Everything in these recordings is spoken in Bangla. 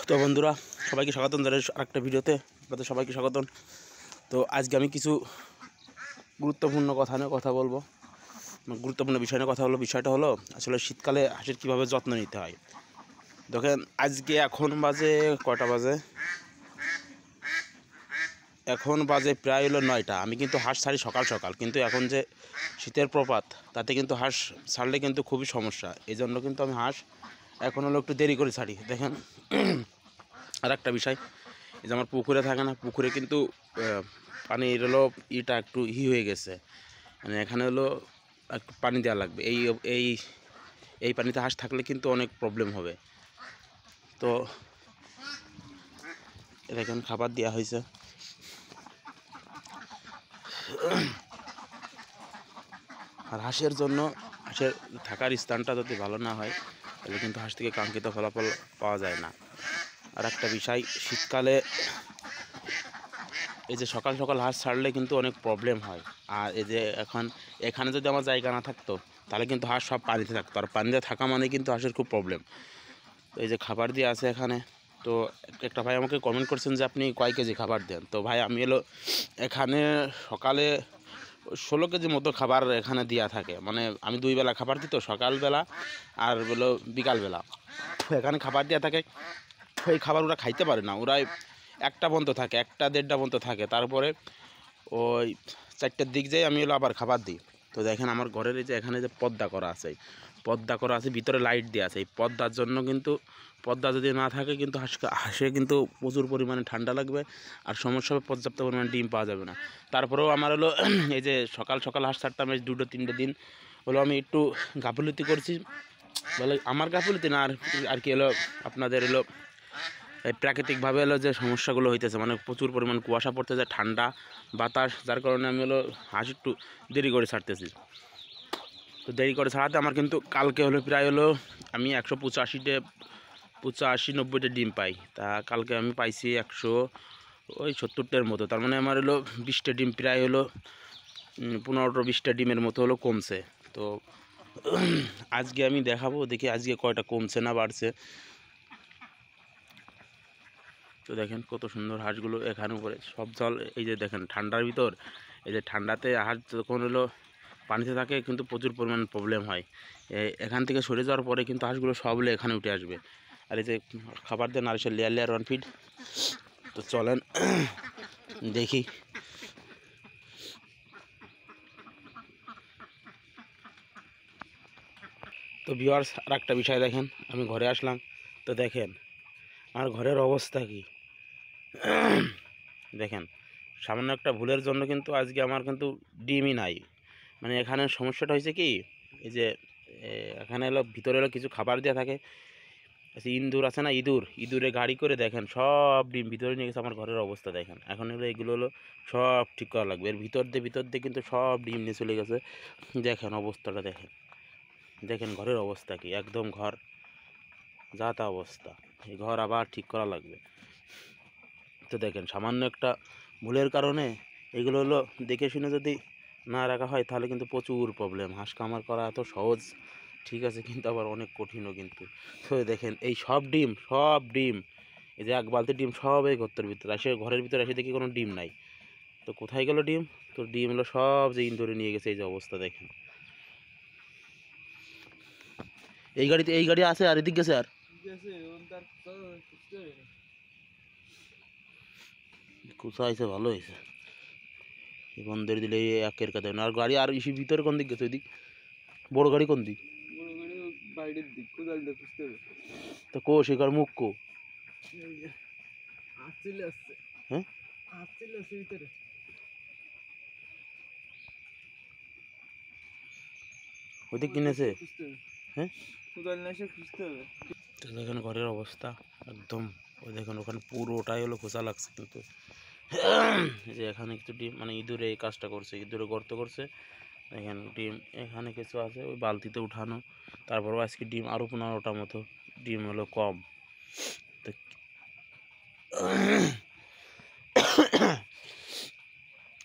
তো বন্ধুরা সবাইকে স্বাগতম জানাই আরেকটা ভিডিওতে। আপনাদের সবাইকে স্বাগতম। তো আজকে আমি কিছু গুরুত্বপূর্ণ কথা বলবো, গুরুত্বপূর্ণ বিষয় নিয়ে কথা বলবো। বিষয়টা হলো আসলে শীতকালে হাঁসের কীভাবে যত্ন নিতে হয়। দেখেন আজকে এখন বাজে কয়টা বাজে, এখন বাজে প্রায় হলো 9টা। আমি কিন্তু হাঁস ছাড়ি সকাল সকাল, কিন্তু এখন যে শীতের প্রপাত তাতে কিন্তু হাঁস ছাড়লে কিন্তু খুবই সমস্যা। এই জন্য কিন্তু আমি হাঁস এখন হলো একটু দেরি করে ছাড়ি। দেখেন আর একটা বিষয়, এই যে আমার পুকুরে থাকে না, পুকুরে কিন্তু পানির হলো ইটা একটু হয়ে গেছে, মানে এখানে হলো একটু পানি দেওয়া লাগবে। এই এই পানিতে হাঁস থাকলে কিন্তু অনেক প্রবলেম হবে। তো দেখেন খাবার দেওয়া হয়েছে। আর হাঁসের জন্য হাঁসের থাকার স্থানটা যদি ভালো না হয় তাহলে কিন্তু হাঁস থেকে কাঙ্ক্ষিত ফলাফল পাওয়া যায় না। আর একটা বিষয়, শীতকালে এই যে সকাল সকাল হাঁস ছাড়লে কিন্তু অনেক প্রবলেম হয়। আর এই যে এখানে যদি আমার জায়গা না থাকতো তাহলে কিন্তু হাঁস সব পানিতে থাকতো, আর পানিতে থাকা মানে কিন্তু হাঁসের খুব প্রবলেম। তো এই যে খাবার দিয়ে আছে এখানে। তো একটা ভাই আমাকে কমেন্ট করছেন যে আপনি কয় কেজি খাবার দেন। তো ভাই আমি হলো এখানে সকালে 16 কেজি মতো খাবার এখানে দেওয়া থাকে, মানে আমি 2 বেলা খাবার দিই, তো সকালবেলা আর হলো বিকালবেলা এখানে খাবার দেওয়া থাকে। এই খাবার ওরা খাইতে পারে না, ওরাই 1টা পর্যন্ত থাকে, 1টা 1:30 পর্যন্ত থাকে। তারপরে ওই 4টার দিক যাই আমি হলো আবার খাবার দিই। তো দেখেন আমার ঘরের এই যে এখানে যে পর্দা করা আছে, ভিতরে লাইট দেওয়া আছে। এই পর্দার জন্য কিন্তু পর্দা যদি না থাকে কিন্তু হাঁসে কিন্তু প্রচুর পরিমাণে ঠান্ডা লাগবে, আর সমস্যা হবে, পর্যাপ্ত পরিমাণে ডিম পাওয়া যাবে না। তারপরেও আমার হলো এই যে সকাল সকাল হাঁস ছাড়তাম, এই 2-3 দিন হলো আমি একটু গাফিলতি করছি। বলে আমার গাফিলতি না, আর কি হলো আপনাদের হলো এই প্রাকৃতিকভাবে হলো যে সমস্যাগুলো হইতেছে, মানে প্রচুর পরিমাণ কুয়াশা পড়তেছে, ঠান্ডা বাতাস, যার কারণে আমি হলো হাঁস একটু দেরি করে ছাড়তেছি। তো দেরি করে ছাড়াতে আমার কিন্তু কালকে হলো প্রায় হলো আমি 185-90টা ডিম পাই। তা কালকে আমি পাইছি 170টার মতো। তার মানে আমার হলো 20টা ডিম, প্রায় হলো 15-20টা ডিমের মতো হলো কমছে। তো আজকে আমি দেখাবো, দেখি আজকে কয়টা কমছে না বাড়ছে। তো দেখেন কত সুন্দর হাঁসগুলো এখানে উপরে সব জল। এই যে দেখেন ঠান্ডার ভিতর, এই যে ঠান্ডাতে হাঁস যখন হলো পানিতে থাকে কিন্তু প্রচুর পরিমাণ প্রবলেম হয়। এখান থেকে সরে যাওয়ার পরে কিন্তু হাঁসগুলো সব হলে এখানে উঠে আসবে। আর এই যে খাবার দেন আর সে লেয়ার 1 ফিট। তো চলেন দেখি। তো ভিউয়ার্স আর একটা বিষয় দেখেন, আমি ঘরে আসলাম, তো দেখেন আমার ঘরের অবস্থা কি। দেখেন সামান্য একটা ভুলের জন্য কিন্তু আজকে আমার কিন্তু ডিমই নাই। মানে এখানে সমস্যাটা হয়েছে কি, এই যে এখানে হলো ভিতরে হলো কিছু খাবার দেওয়া থাকে, ইঁদুর আছে না, ইঁদুরে গাড়ি করে দেখেন সব ডিম ভিতরে নিয়ে গেছে। আমার ঘরের অবস্থা দেখেন। এখন হলো এগুলো হলো সব ঠিক করা লাগবে। এর ভিতর দিয়ে কিন্তু সব ডিম নিয়ে চলে গেছে। দেখেন অবস্থাটা দেখেন, দেখেন ঘরের অবস্থা কি, একদম ঘর যা তা অবস্থা। এই ঘর আবার ঠিক করা লাগবে। তো দেখেন সামান্য একটা ভুলের কারণে এগুলো হলো দেখে শুনে যদি না রাখা হয় তাহলে কিন্তু প্রচুর প্রবলেম। হাঁস কামার করা এত সহজ ঠিক আছে, কিন্তু আবার অনেক কঠিনও কিন্তু। তো দেখেন এই সব ডিম এই যে 1 বালতি ডিম সব এই ঘরের ভিতরে এসে, ঘরের ভিতরে এসে দেখি কোনো ডিম নাই। তো কোথায় গেল ডিম? তো ডিম হলো সব যে ইঁদুরে নিয়ে গেছে। এই যে অবস্থা দেখেন, এই গাড়ি আছে আর এদিক গেছে, আর কোথা হয়েছে, ভালো হয়েছে বন্ধের দিলে একের কাছে আর গাড়ি। আর ইসি ভিতরে কোন দিক গেছে? ওইদিক বড় গাড়ি কোন দিক? বাইরের দিক কোদাল দিয়ে খুঁজতে হবে। তো কো শিকার মুখ কো? আসছে হ্যাঁ ভিতরে। ওইদিক কিনেছে। হ্যাঁ কোদাল নিয়ে এসে খুঁজতে হবে। তো দেখেন ঘরের অবস্থা একদম। ওই দেখেন ওখানে পুরোটাই হলো খোঁচা লাগছে, কিন্তু যে এখানে কিছু ডিম, মানে ইঁদুরে এই কাজটা করছে, ইঁদুরে গর্ত করছে। দেখেন ডিম এখানে কিছু আছে ওই বালতিতে উঠানো। তারপরও আজকে ডিম আরও 15টা মতো ডিম হলো কম। তো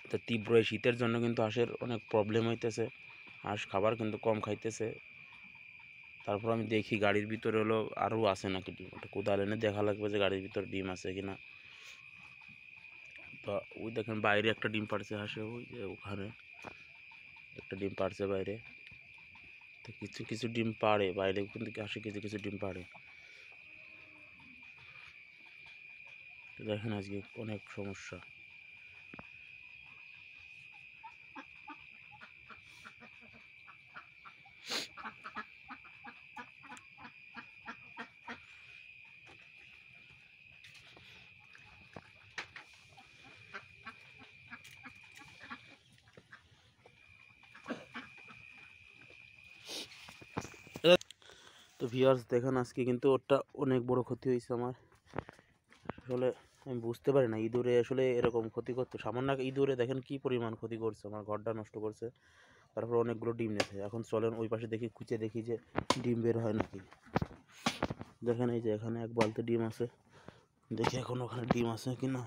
তো তীব্র এই শীতের জন্য কিন্তু হাঁসের অনেক প্রবলেম হইতেছে। হাঁস খাবার কিন্তু কম খাইতেছে, তারপর আমি দেখি গাড়ির ভিতরে হলো আরও আছে নাকি ডিম, ওটা কোদাল এনে দেখা লাগবে যে গাড়ির ভিতরে ডিম আছে কিনা। তো ওই দেখেন বাইরে একটা ডিম পাড়ছে হাঁসে, ওই যে ওখানে একটা ডিম পাড়ছে বাইরে। তো কিছু কিছু ডিম পাড়ে বাইরে, কিন্তু হাঁসে কিছু কিছু ডিম পাড়ে। তো দেখেন আজকে অনেক সমস্যা। তো ভিউয়ার্স দেখেন আজকে কিন্তু ওটা অনেক বড় ক্ষতি হয়েছে আমার। আসলে আমি বুঝতে পারি না ইঁদুরে আসলে এরকম ক্ষতি করতে, সামান্য ইঁদুরে দেখেন কি পরিমাণ ক্ষতি করছে, আমার ঘরটা নষ্ট করছে। তারপর অনেকগুলো ডিম নিয়েছে। এখন চলেন ওই পাশে দেখি, খুঁজে দেখি যে ডিম বের হয় নাকি। দেখেন এই যে এখানে এক বালতি ডিম আছে, দেখি এখন ওখানে ডিম আছে কিনা।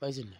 পাইছেন না?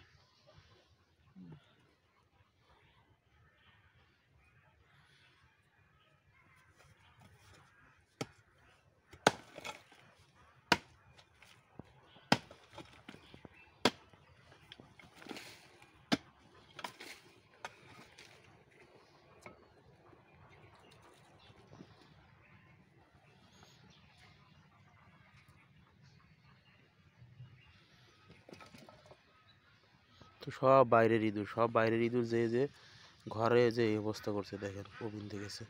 তো সব বাইরের ইঁদুর, সব বাইরের ইঁদুর যে যে ঘরে যে এই অবস্থা করছে দেখেন, কবিনতে গেছে।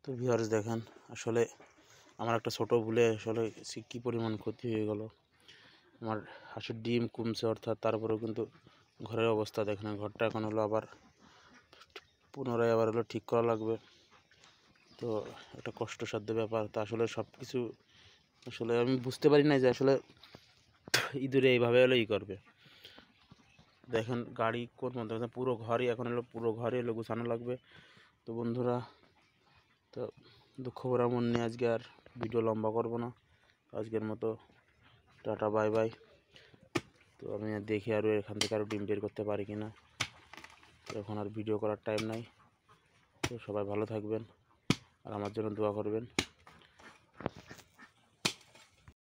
তো ভিউয়ার্স দেখেন আসলে আমার একটা ছোট ভুলে আসলে কী পরিমাণ ক্ষতি হয়ে গেল। আমার হাঁসের ডিম কমছে অর্থাৎ, তারপরেও কিন্তু ঘরের অবস্থা দেখেন। ঘরটা এখন হলো আবার পুনরায় আবার হলো ঠিক করা লাগবে। তো একটা কষ্টসাধ্য ব্যাপার। তো আসলে সব কিছু আসলে আমি বুঝতে পারি না যে আসলে ইঁদুরে এইভাবে হলো করবে। দেখেন গাড়ি কোন মধ্যে পুরো ঘরই এখন হলো, পুরো ঘরে হলো গুছানো লাগবে। তো বন্ধুরা, তো দুঃখ ভরা মন নিয়ে আজকে আর ভিডিও লম্বা করব না। আজকের মতো টাটা, বাই বাই। তো আমি দেখি আরও এখান থেকে আরও ডিম বের করতে পারি কি না। তো এখন আর ভিডিও করার টাইম নাই। তো সবাই ভালো থাকবেন আর আমার জন্য দোয়া করবেন।